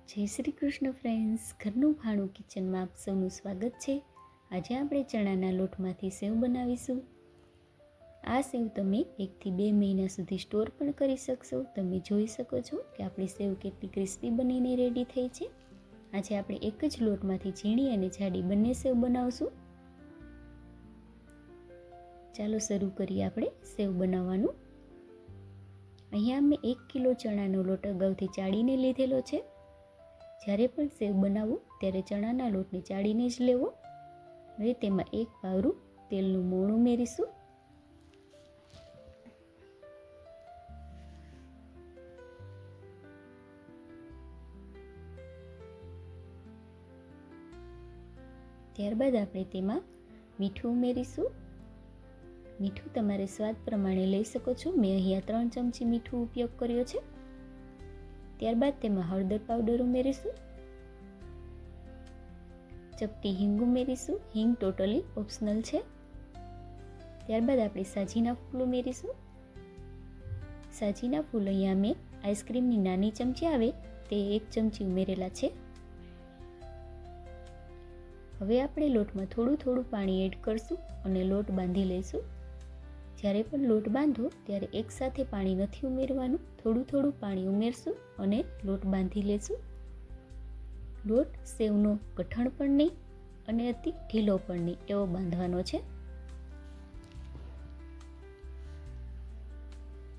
જય શ્રી કૃષ્ણ ફ્રેન્ડ્સ, ઘરનું ભાણું કિચનમાં આપ સૌનું સ્વાગત છે। આજે આપણે ચણાના લોટમાંથી સેવ બનાવીશું। આ સેવ તમે 1 થી 2 મહિના સુધી સ્ટોર પણ કરી શકશો। તમે જોઈ શકો છો કે આપણી સેવ કેટલી ક્રિસ્પી બનીને રેડી થઈ છે। આજે આપણે એક જ લોટમાંથી ઝીણી અને જાડી બંને સેવ બનાવશું। ચાલો શરૂ કરીએ આપણે સેવ બનાવવાનું। અહીંયા મેં 1 કિલો ચણાનો લોટ અગાઉથી ચાળીને લીધેલો છે। જ્યારે પણ સેવ બનાવો ત્યારે ચણાના લોટને ચાળીને જ લેવો। હવે તેમાં 1 પાવરું તેલનું મોણ ઉમેરીશું। ત્યારબાદ આપણે તેમાં મીઠું ઉમેરીશું। મીઠું તમારે સ્વાદ પ્રમાણે લઈ શકો છો। મેં અહીંયા 3 ચમચી મીઠું ઉપયોગ કર્યો છે। ત્યારબાદ તેમાં હળદર પાવડર ઉમેરીશું। ચપટી હિંગ ઉમેરીશું। હિંગ ટોટલી ઓપ્શનલ છે। ત્યારબાદ આપણે સાજીના ફૂલ ઉમેરીશું। સાજીના ફૂલ અહીંયા મેં આઈસ્ક્રીમની નાની ચમચી આવે તે 1 ચમચી ઉમેરેલા છે। હવે આપણે લોટમાં થોડું પાણી એડ કરશું અને લોટ બાંધી લઈશું। જ્યારે પણ લોટ બાંધો ત્યારે એકસાથે પાણી નથી ઉમેરવાનું, થોડું પાણી ઉમેરશું અને લોટ બાંધી લેશું। લોટ સેવનો કઠણ પણ નહીં અને અતિ ઢીલો પણ નહીં એવો બાંધવાનો છે।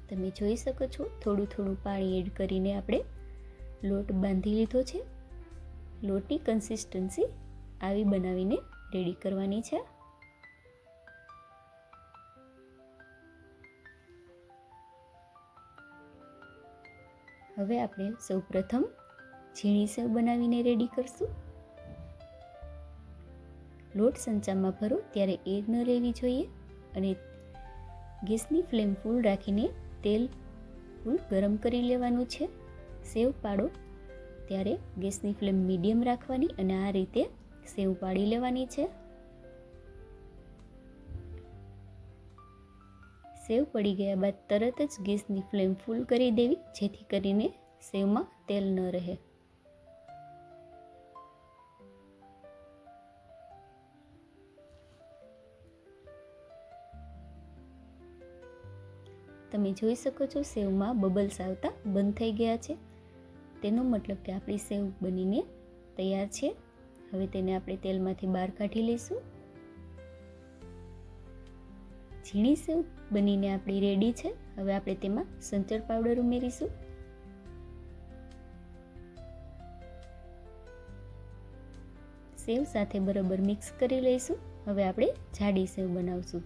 તમે જોઈ શકો છો થોડું પાણી એડ કરીને આપણે લોટ બાંધી લીધો છે। લોટની કન્સિસ્ટન્સી આવી બનાવીને રેડી કરવાની છે। હવે આપણે સૌપ્રથમ ઝીણી સેવ બનાવીને રેડી કરશું। લોટ સંચામાં ભરો ત્યારે એર ન રહેવી જોઈએ અને ગેસની ફ્લેમ ફૂલ રાખીને તેલ ફૂલ ગરમ કરી લેવાનું છે। સેવ પાડો ત્યારે ગેસની ફ્લેમ મીડિયમ રાખવાની અને આ રીતે સેવ પાડી લેવાની છે। સેવ પડી ગયા બાદ તરત જ ગેસની ફ્લેમ ફૂલ કરી દેવી જેથી કરીને સેવમાં તેલ ન રહે। તમે જોઈ શકો છો સેવમાં બબલ્સ આવતા બંધ થઈ ગયા છે। તેનો મતલબ કે આપણી સેવ બનીને તૈયાર છે। હવે તેને આપણે તેલમાંથી બહાર કાઢી લઈશું। ઝીણી સેવ બનીને આપણી રેડી છે। હવે આપણે તેમાં સંચળ પાવડર ઉમેરીશું। સેવ સાથે બરાબર મિક્સ કરી લઈશું। હવે આપણે જાડી સેવ બનાવશું।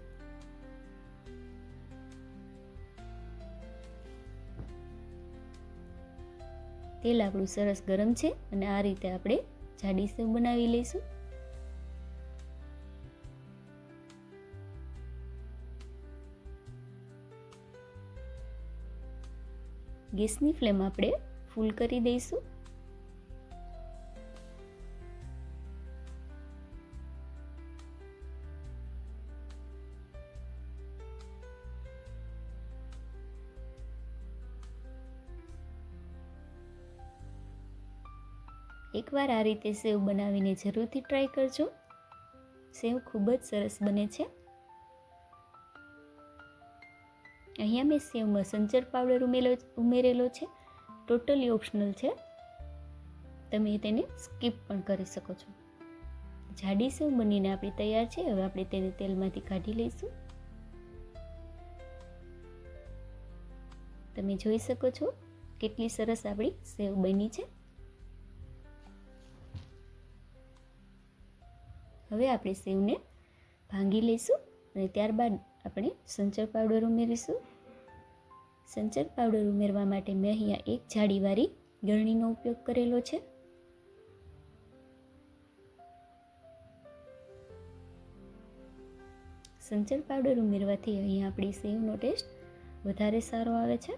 તેલ આપણું સરસ ગરમ છે અને આ રીતે આપણે જાડી સેવ બનાવી લઈશું। ગેસની ફ્લેમ આપણે ફૂલ કરી દઈશું। એકવાર આ રીતે સેવ બનાવીને જરૂરથી ટ્રાય કરજો। સેવ ખૂબ જ સરસ બને છે। અહીંયા મેં સેવમાં સંચળ પાવડર ઉમેરેલો છે, ટોટલી ઓપ્શનલ છે। તમે તેને સ્કીપ પણ કરી શકો છો। જાડી સેવ બનીને આપણી તૈયાર છે। હવે આપણે તેને તેલમાંથી કાઢી લઈશું। તમે જોઈ શકો છો કેટલી સરસ આપણી સેવ બની છે। હવે આપણે સેવને ભાંગી લઈશું અને ત્યારબાદ આપણે સંચળ પાવડર ઉમેરીશું। સંચળ પાવડર ઉમેરવા માટે મેં અહીંયા 1 જાડીવાળી ગળણીનો ઉપયોગ કરેલો છે। સંચળ પાવડર ઉમેરવાથી અહીંયા આપણી સેવનો ટેસ્ટ વધારે સારો આવે છે।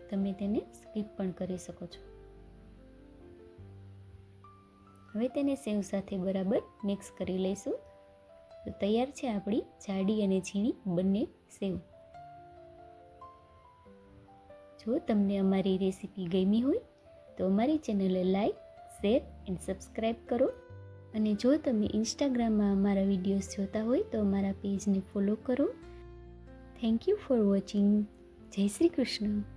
તમે તેને સ્કીપ પણ કરી શકો છો। હવે તેને સેવ સાથે બરાબર મિક્સ કરી લઈશું। તો તૈયાર છે આપણી જાડી અને ઝીણી બંને સેવ। જો તમને અમારી રેસીપી ગમી હોય તો અમારી ચેનલને લાઈક, શેર એન્ડ સબસ્ક્રાઈબ કરો. અને જો તમે ઇન્સ્ટાગ્રામમાં અમારા વિડીયોઝ જોતા હોય તો અમારા પેજને ફોલો કરો. Thank you for watching. જય શ્રી કૃષ્ણ.